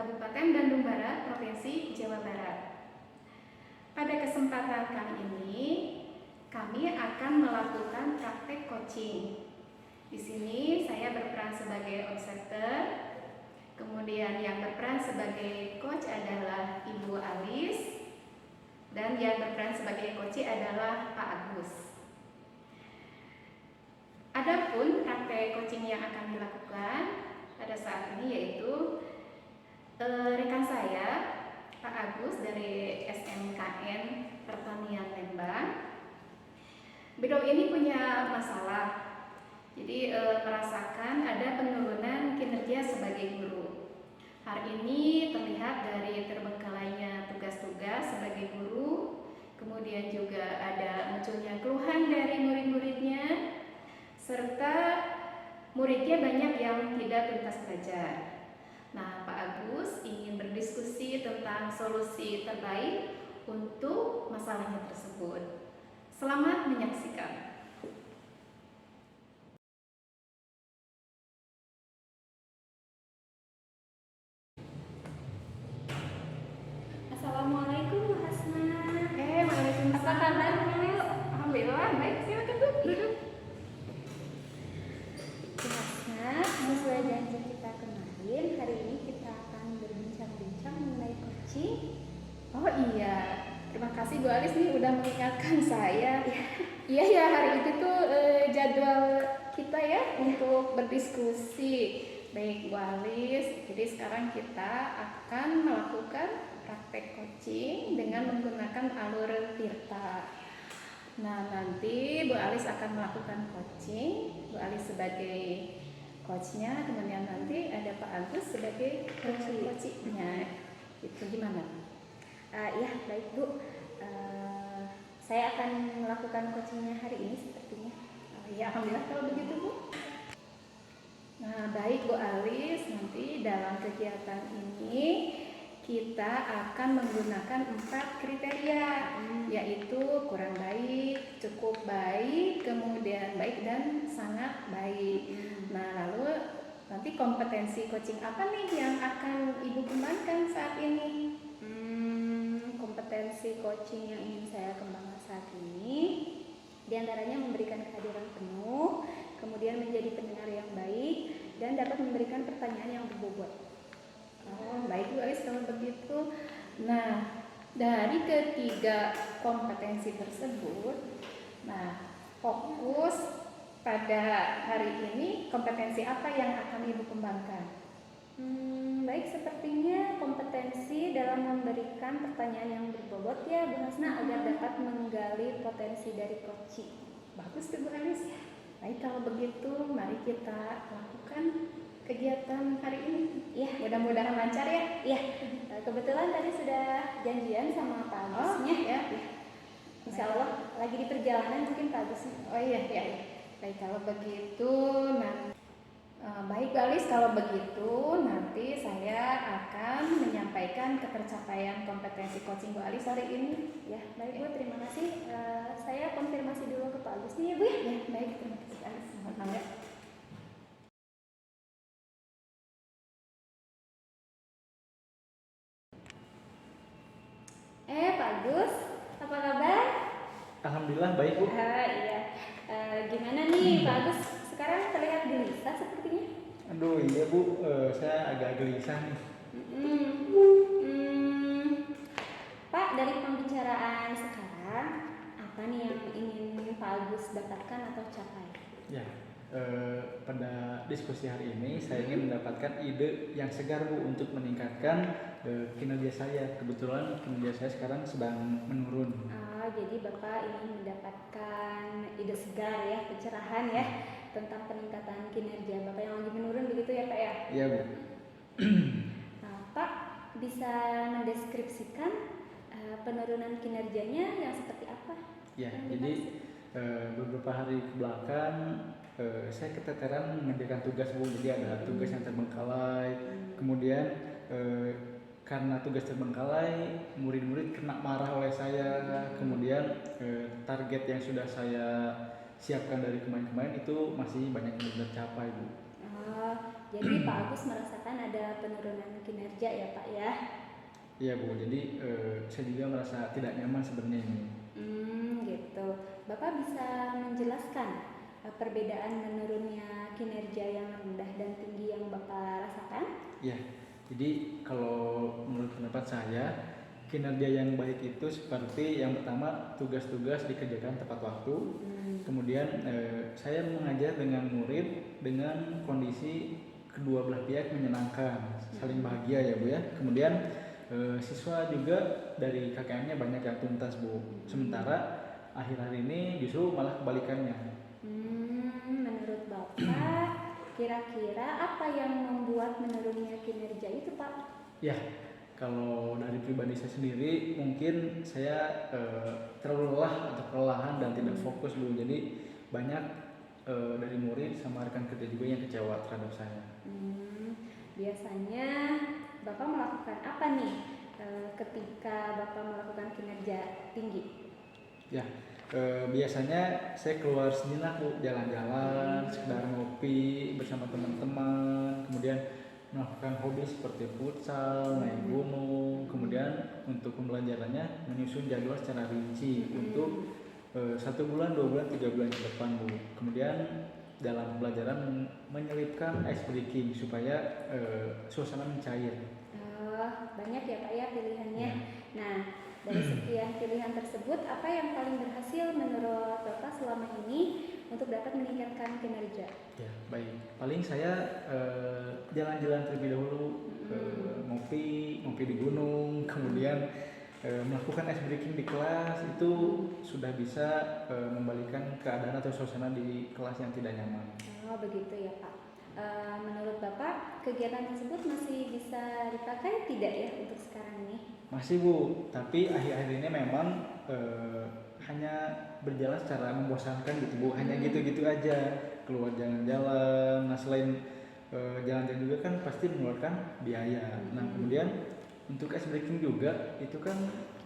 Kabupaten Bandung Barat, Provinsi Jawa Barat. Pada kesempatan kali ini, kami akan melakukan praktek coaching. Di sini saya berperan sebagai observer, kemudian yang berperan sebagai coach adalah Ibu Alis, dan yang berperan sebagai coach adalah Pak Agus. Adapun praktek coaching yang akan dilakukan pada saat ini yaitu rekan saya, Pak Agus dari SMKN Pertanian Lembang. Beliau ini punya masalah, jadi merasakan ada penurunan kinerja sebagai guru. Hal ini terlihat dari terbengkalainya tugas-tugas sebagai guru, kemudian juga ada munculnya keluhan dari murid-muridnya, serta muridnya banyak yang tidak tuntas belajar. Nah, Pak Agus ingin berdiskusi tentang solusi terbaik untuk masalahnya tersebut. Selamat menyaksikan. Assalamualaikum Bu Hasna. Waalaikumsalam. Apa kabar Bu? Alhamdulillah baik. Silakan Bu, duduk. Bu Hasna, sesuai janji kita kemarin, hari ini kita akan berbincang-bincang mengenai coaching. Oh iya, terima kasih Bu Alis nih udah mengingatkan saya. Iya ya, hari itu tuh jadwal kita ya untuk berdiskusi. Baik Bu Alis, jadi sekarang kita akan melakukan praktek coaching dengan menggunakan alur Tirta. Nah, nanti Bu Alis akan melakukan coaching, Bu Alis sebagai coachnya, kemudian nanti ada Pak Agus sebagai coachnya. Itu gimana? Ya, baik Bu. Saya akan melakukan coachingnya hari ini sepertinya. Ya, alhamdulillah kalau begitu Bu. Nah, baik Bu Alis, nanti dalam kegiatan ini kita akan menggunakan 4 kriteria, yaitu kurang baik, cukup baik, kemudian baik dan sangat baik. Nah, lalu nanti kompetensi coaching apa nih yang akan Ibu kembangkan saat ini? Kompetensi coaching yang ingin saya kembangkan saat ini diantaranya memberikan kehadiran penuh, kemudian menjadi pendengar yang baik, dan dapat memberikan pertanyaan yang berbobot. Oh, baik Bu Alis kalau begitu. Nah, dari ketiga kompetensi tersebut, nah fokus pada hari ini kompetensi apa yang akan Ibu kembangkan? Baik, sepertinya kompetensi dalam memberikan pertanyaan yang berbobot ya Bu Hasna, agar dapat menggali potensi dari coaching. Bagus tuh Bu Alis. Baik, kalau begitu mari kita lakukan kegiatan hari ini. Ya, mudah-mudahan lancar ya. Ya, kebetulan tadi sudah janjian sama Pak Agusnya. Ya. Insya Allah lagi di perjalanan mungkin Pak Agusnya. Oh iya. Baik, kalau begitu baik Bu Alis, kalau begitu nanti saya akan menyampaikan ketercapaian kompetensi coaching Bu Alis hari ini. Ya, baik Bu, terima kasih. Saya konfirmasi dulu ke Pak Agus nih ya Bu ya. Ya, baik, terima kasih Bu Alis. Selamat ya. Pak Agus, apa kabar? Alhamdulillah baik Bu. Iya. Gimana nih Pak Agus? Sekarang terlihat gelisah sepertinya. Aduh iya Bu, saya agak gelisah nih. Pak, dari pembicaraan sekarang, apa nih yang ingin Pak Agus dapatkan atau capai? Ya, pada diskusi hari ini saya ingin mendapatkan ide yang segar Bu untuk meningkatkan kinerja saya. Kebetulan kinerja saya sekarang sedang menurun. Jadi Bapak ingin mendapatkan ide segar ya, pencerahan ya tentang peningkatan kinerja Bapak yang lagi menurun begitu ya Pak ya? Iya Bu. Pak bisa mendeskripsikan penurunan kinerjanya yang seperti apa? Ya, jadi beberapa hari ke belakang saya keteteran mengerjakan tugas Bu. Jadi ada tugas yang terbengkalai, kemudian karena tugas terbengkalai, murid-murid kena marah oleh saya. Kemudian target yang sudah saya siapkan dari kemarin-kemarin itu masih banyak yang belum tercapai Bu. Oh, jadi Pak Agus merasakan ada penurunan kinerja ya Pak ya? Iya Bu, jadi saya juga merasa tidak nyaman sebenarnya ini. Gitu. Bapak bisa menjelaskan perbedaan menurunnya kinerja yang rendah dan tinggi yang Bapak rasakan? Ya, jadi kalau menurut pendapat saya, kinerja yang baik itu seperti yang pertama tugas-tugas dikerjakan tepat waktu. Kemudian saya mengajar dengan murid dengan kondisi kedua belah pihak menyenangkan, saling bahagia ya Bu ya. Kemudian siswa juga dari KKM-nya banyak yang tuntas Bu. Sementara akhir-akhir ini justru malah kebalikannya. Menurut Bapak, kira-kira apa yang membuat menurunnya kinerja itu Pak? Ya, kalau dari pribadi saya sendiri mungkin saya terlalu lelah atau kelelahan dan tidak fokus Bu. Jadi banyak dari murid sama rekan kerja juga yang kecewa terhadap saya. Biasanya Bapak melakukan apa nih ketika Bapak melakukan kinerja tinggi? Ya, biasanya saya keluar sejenak Bu, jalan-jalan, sekedar ngopi bersama teman-teman, kemudian melakukan hobi seperti futsal, naik gunung, kemudian untuk pembelajarannya menyusun jadwal secara rinci untuk 1 bulan, 2 bulan, 3 bulan ke depan Bu. Kemudian dalam pembelajaran menyelipkan ice breaking supaya suasana mencair. Banyak ya Pak ya pilihannya. Nah, dari sekian pilihan tersebut, apa yang paling berhasil menurut Bapak selama ini untuk dapat meningkatkan kinerja? Ya, baik. Paling saya jalan-jalan terlebih dahulu, ngopi di gunung, kemudian melakukan ice breaking di kelas itu sudah bisa membalikan keadaan atau suasana di kelas yang tidak nyaman. Oh, begitu ya Pak. Menurut Bapak, kegiatan tersebut masih bisa dipakai tidak ya untuk sekarang ini? Masih Bu, tapi akhir-akhir ini memang hanya berjalan secara membosankan gitu Bu, hanya gitu-gitu aja, keluar jalan-jalan. Nah selain jalan-jalan juga kan pasti mengeluarkan biaya. Nah kemudian untuk ice breaking juga itu kan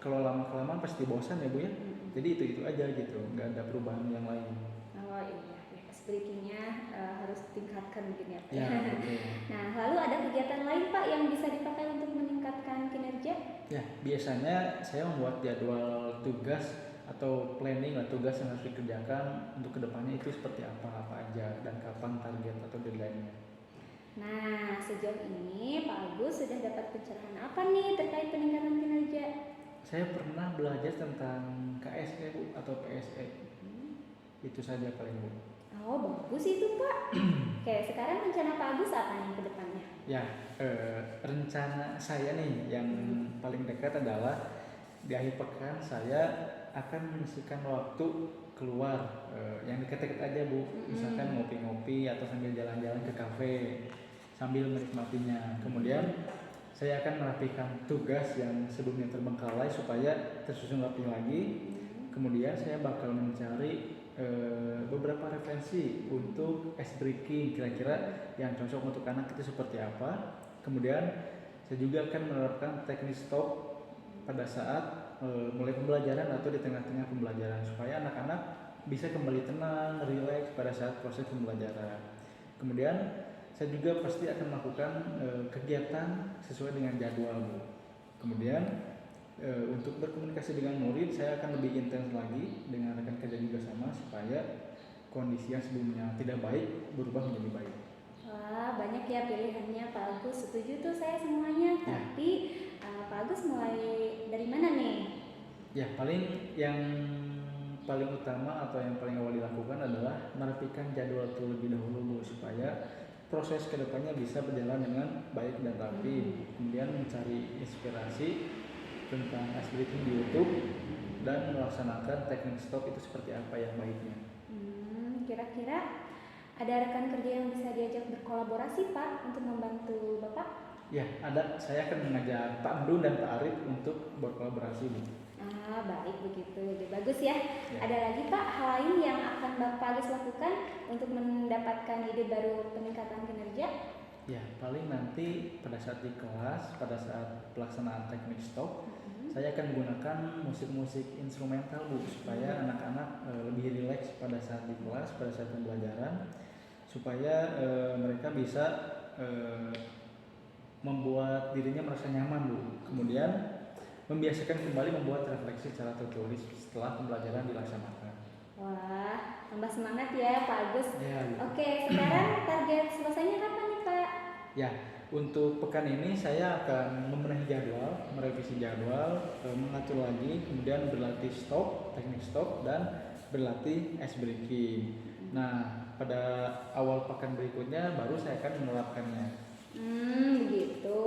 kalau lama-kelamaan pasti bosan ya Bu ya. Jadi itu aja gitu, nggak ada perubahan yang lain. Oh iya, ice breakingnya harus ditingkatkan mungkin ya Pak. Ya, betul. Nah, lalu ada kegiatan lain Pak yang bisa dipakai untuk meningkatkan kinerja? Ya, biasanya saya membuat jadwal tugas atau planning lah tugas yang harus dikerjakan untuk kedepannya itu seperti apa aja dan kapan target atau deadline-nya. Nah, sejauh ini Pak Agus sudah dapat pencerahan apa nih terkait peningkatan kinerja? Saya pernah belajar tentang KSE Bu atau PSE. Itu saja paling Bu. Oh, bagus itu Pak. Oke, sekarang rencana Pak Agus apa nih ke depannya? Ya, rencana saya nih yang paling dekat adalah di akhir pekan saya akan menyisihkan waktu keluar yang dekat-dekat aja Bu. Misalkan ngopi-ngopi atau sambil jalan-jalan ke kafe sambil menikmatinya. Kemudian saya akan merapikan tugas yang sebelumnya terbengkalai supaya tersusun rapi lagi. Kemudian saya bakal mencari beberapa referensi untuk ice breaking kira-kira yang cocok untuk anak itu seperti apa. Kemudian saya juga akan menerapkan teknik stop pada saat mulai pembelajaran atau di tengah-tengah pembelajaran supaya anak-anak bisa kembali tenang, rileks pada saat proses pembelajaran. Kemudian saya juga pasti akan melakukan kegiatan sesuai dengan jadwal Bu. Kemudian untuk berkomunikasi dengan murid saya akan lebih intens lagi, dengan rekan kerja juga sama supaya kondisi yang sebelumnya tidak baik berubah menjadi baik. Wah, banyak ya pilihannya Pak Agus. Setuju tuh saya semuanya. Tapi Pak Agus mulai dari mana nih? Ya, paling yang paling utama atau yang paling awal dilakukan adalah merapikan jadwal terlebih dahulu Bu, supaya proses kedepannya bisa berjalan dengan baik dan rapi. Kemudian mencari inspirasi tentang ice breaking di YouTube dan melaksanakan teknik stop itu seperti apa yang baiknya. Kira-kira ada rekan kerja yang bisa diajak berkolaborasi Pak untuk membantu Bapak? Ya, ada. Saya akan mengajak Pak Mdu dan Pak Arif untuk berkolaborasi. Baik begitu. Jadi bagus ya. Ada lagi Pak hal lain yang akan Bapak Agus lakukan untuk mendapatkan ide baru peningkatan kinerja? Ya, paling nanti pada saat di kelas, pada saat pelaksanaan teknik stop, saya akan menggunakan musik-musik instrumental Bu, supaya anak-anak lebih rileks pada saat di kelas, pada saat pembelajaran. supaya mereka bisa eh, membuat dirinya merasa nyaman Bu. Kemudian membiasakan kembali membuat refleksi secara tertulis setelah pembelajaran dilaksanakan. Wah, tambah semangat ya Pak Agus. Ya, Bu. Oke, sekarang target selesainya kapan nih Pak? Ya, untuk pekan ini saya akan membenahi jadwal, merevisi jadwal, mengatur lagi, kemudian berlatih stop, teknik stop, dan berlatih ice breaking. Nah, pada awal pekan berikutnya baru saya akan menerapkannya. Begitu.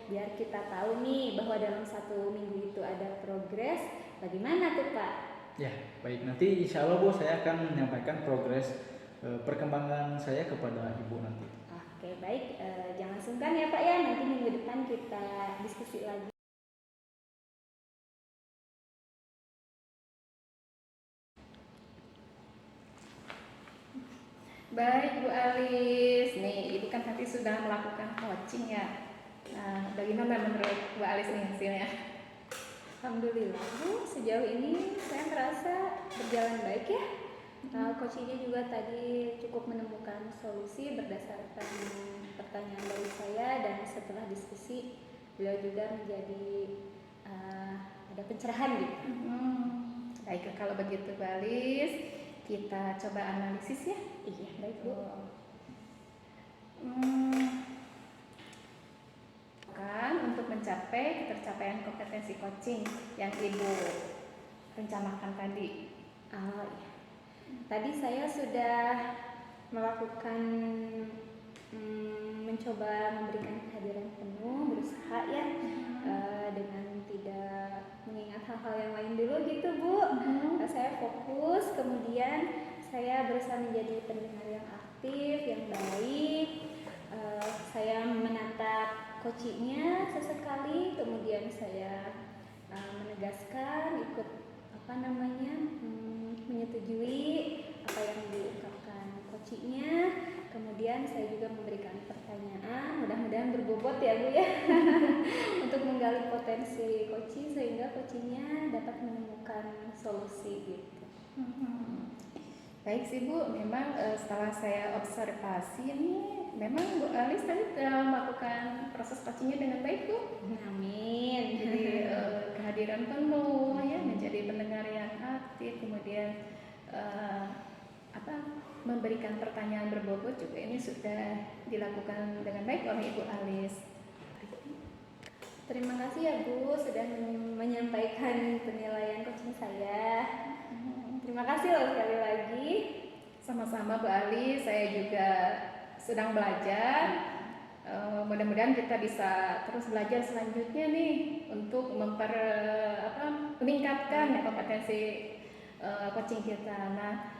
Biar kita tahu nih bahwa dalam 1 minggu itu ada progres. Bagaimana tuh Pak? Ya, baik. Nanti insya Allah Bu, saya akan menyampaikan progres perkembangan saya kepada Ibu nanti. Oke, baik. Jangan sungkan ya Pak ya. Nanti minggu depan kita diskusi lagi. Baik Bu Alis, nih Ibu kan tadi sudah melakukan coaching ya. Nah, bagaimana menurut Bu Alis nih hasilnya? Alhamdulillah Bu, sejauh ini saya merasa berjalan baik ya. Coachingnya juga tadi cukup menemukan solusi berdasarkan pertanyaan dari saya, dan setelah diskusi beliau juga menjadi ada pencerahan gitu. Baik, kalau begitu Bu Alis, kita coba analisis ya. Iya, baik Bu. Kan untuk mencapai ketercapaian kompetensi coaching yang Ibu rencanakan tadi. Iya. Tadi saya sudah melakukan mencoba memberikan kehadiran penuh, berusaha ya dengan tidak mengingat hal-hal yang lain dulu gitu Bu. Saya fokus, kemudian saya berusaha menjadi pendengar yang aktif, yang baik. Saya menatap coachingnya sesekali, kemudian saya menegaskan, ikut menyetujui apa yang diungkapkan coachingnya. Kemudian saya juga memberikan pertanyaan, mudah-mudahan berbobot ya Bu ya, untuk menggali potensi coaching sehingga coachingnya dapat menemukan solusi gitu. Baik sih Bu, memang setelah saya observasi nih, memang Bu Alis tadi melakukan proses coachingnya dengan baik Bu. Amin. Jadi kehadiran penuh ya, menjadi pendengar yang aktif, kemudian memberikan pertanyaan berbobot juga ini sudah dilakukan dengan baik oleh Ibu Alis. Terima kasih ya Bu sudah menyampaikan penilaian coaching saya. Terima kasih loh sekali lagi. Sama-sama Bu Alis, saya juga sedang belajar. Mudah-mudahan kita bisa terus belajar selanjutnya nih untuk meningkatkan kompetensi coaching kita. Nah,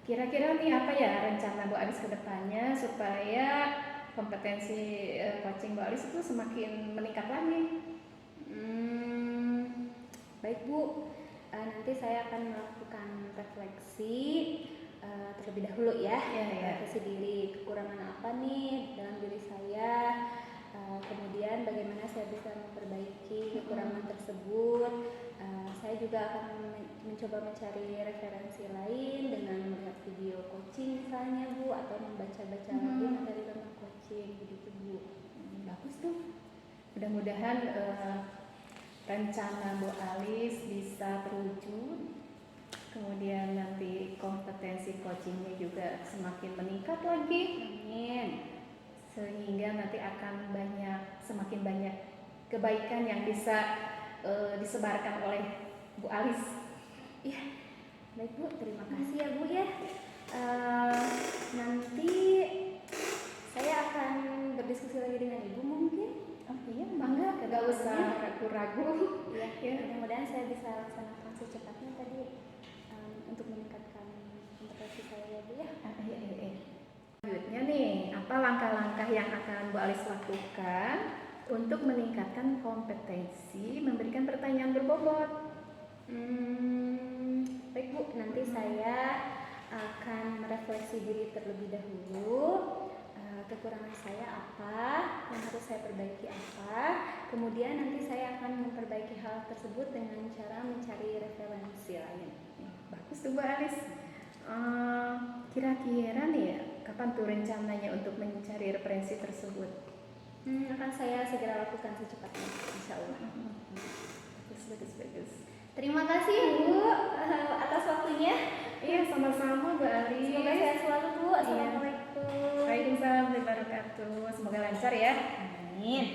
kira-kira nih apa ya rencana Bu Alis ke depannya supaya kompetensi coaching Bu Alis itu semakin meningkat lagi? Baik Bu, nanti saya akan melakukan refleksi terlebih dahulu ya. Refleksi diri, kekurangan apa nih dalam diri saya, kemudian bagaimana saya bisa memperbaiki kekurangan tersebut. Saya juga akan mencoba mencari referensi lain dengan melihat video coaching misalnya Bu, atau membaca-baca lagi materi tentang coaching begitu Bu. Bagus tuh. Mudah-mudahan rencana Bu Alis bisa terwujud. Kemudian nanti kompetensi coachingnya juga semakin meningkat lagi. Amin. Sehingga nanti akan semakin banyak kebaikan yang bisa disebarkan oleh Bu Alis. Iya, baik Bu, terima kasih ya Bu ya. Nanti saya akan berdiskusi lagi dengan Ibu mungkin. Oh iya, bangga, gak usah ragu-ragu. Iya, mudah-mudahan saya bisa laksanakan secepatnya tadi untuk meningkatkan kompetensi saya ya Bu ya. Selanjutnya nih, apa langkah-langkah yang akan Bu Alis lakukan untuk meningkatkan kompetensi memberikan pertanyaan berbobot? Baik Bu, nanti saya akan merefleksi diri terlebih dahulu. Kekurangan saya apa, yang harus saya perbaiki apa, kemudian nanti saya akan memperbaiki hal tersebut dengan cara mencari referensi lain. Bagus tuh Bu Alis. Kira-kira nih ya, kapan kapan tuh rencananya untuk mencari referensi tersebut? Akan saya segera lakukan secepatnya, insya Allah. Bagus. Terima kasih Bu atas waktunya. Iya, sama-sama Bu Ali. Semoga sehat selalu Bu. Assalamualaikum. Waalaikumsalam warahmatullahi wabarakatuh. Semoga lancar ya. Amin.